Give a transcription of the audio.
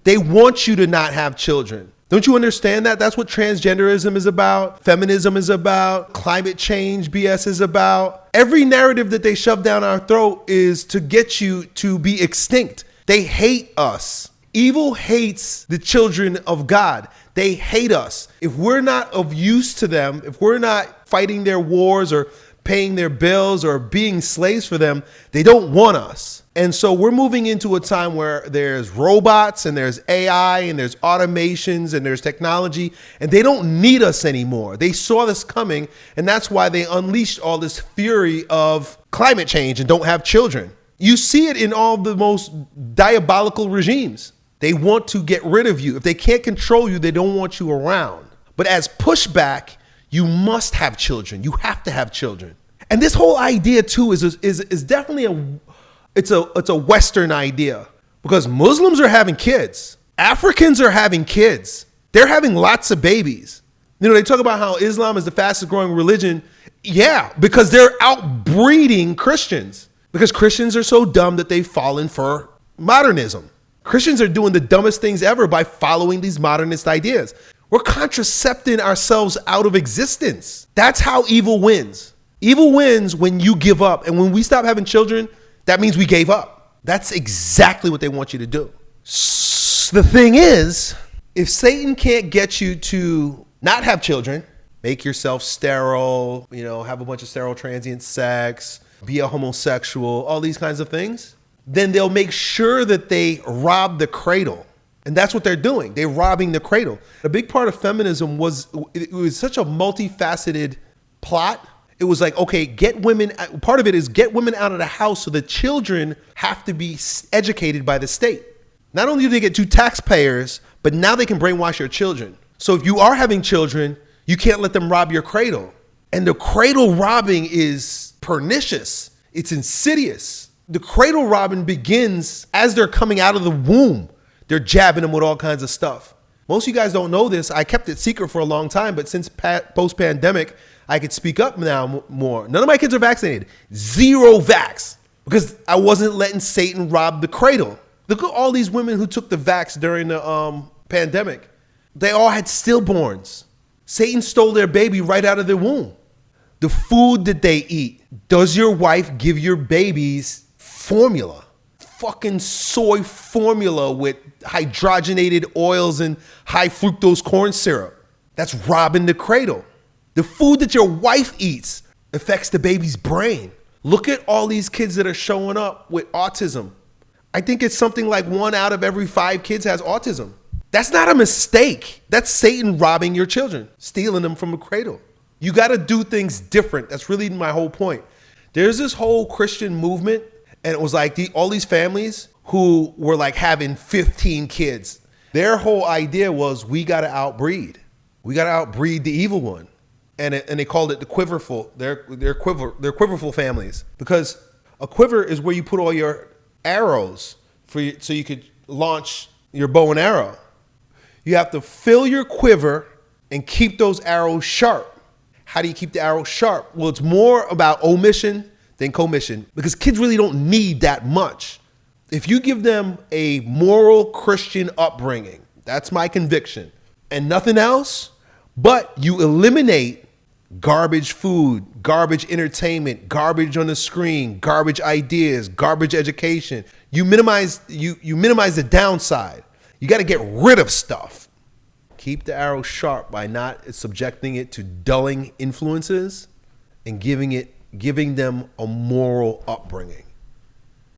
They want you to not have children. Don't you understand that? That's what transgenderism is about. Feminism is about. Climate change BS is about. Every narrative that they shove down our throat is to get you to be extinct. They hate us. Evil hates the children of God. They hate us. If we're not of use to them, if we're not fighting their wars or paying their bills or being slaves for them, they don't want us. And so we're moving into a time where there's robots and there's AI and there's automations and there's technology, and they don't need us anymore. They saw this coming, and that's why they unleashed all this fury of climate change and don't have children. You see it in all the most diabolical regimes. They want to get rid of you. If they can't control you, they don't want you around. But as pushback, you must have children. You have to have children. And this whole idea too is definitely a Western idea, because Muslims are having kids. Africans are having kids. They're having lots of babies. You know, they talk about how Islam is the fastest growing religion. Yeah, because they're outbreeding Christians, because Christians are so dumb that they've fallen for modernism. Christians are doing the dumbest things ever by following these modernist ideas. We're contracepting ourselves out of existence. That's how evil wins. Evil wins when you give up. And when we stop having children, that means we gave up. That's exactly what they want you to do. The thing is, if Satan can't get you to not have children, make yourself sterile, have a bunch of sterile transient sex, be a homosexual, all these kinds of things, then they'll make sure that they rob the cradle. And that's what they're doing. They're robbing the cradle. A big part of feminism was such a multifaceted plot. It was like, okay, part of it is get women out of the house so the children have to be educated by the state. Not only do they get 2 taxpayers, but now they can brainwash your children. So if you are having children, you can't let them rob your cradle. And the cradle robbing is pernicious. It's insidious. The cradle robbing begins as they're coming out of the womb. They're jabbing them with all kinds of stuff. Most of you guys don't know this. I kept it secret for a long time, but since post-pandemic, I could speak up now more. None of my kids are vaccinated. 0 vax, because I wasn't letting Satan rob the cradle. Look at all these women who took the vax during the pandemic. They all had stillborns. Satan stole their baby right out of their womb. The food that they eat. Does your wife give your babies formula? Fucking soy formula with hydrogenated oils and high fructose corn syrup. That's robbing the cradle. The food that your wife eats affects the baby's brain. Look at all these kids that are showing up with autism. I think it's something like 1 out of every 5 kids has autism. That's not a mistake. That's Satan robbing your children, stealing them from a cradle. You got to do things different. That's really my whole point. There's this whole Christian movement, and it was like all these families who were like having 15 kids. Their whole idea was, we got to outbreed. We got to outbreed the evil one. And they called it the quiverful. They're quiverful families, because a quiver is where you put all your arrows so you could launch your bow and arrow. You have to fill your quiver and keep those arrows sharp. How do you keep the arrows sharp? Well, it's more about omission than commission, because kids really don't need that much. If you give them a moral Christian upbringing, that's my conviction, and nothing else, but you eliminate garbage food, garbage entertainment, garbage on the screen, garbage ideas, garbage education. You minimize the downside. You got to get rid of stuff. Keep the arrow sharp by not subjecting it to dulling influences and giving them a moral upbringing.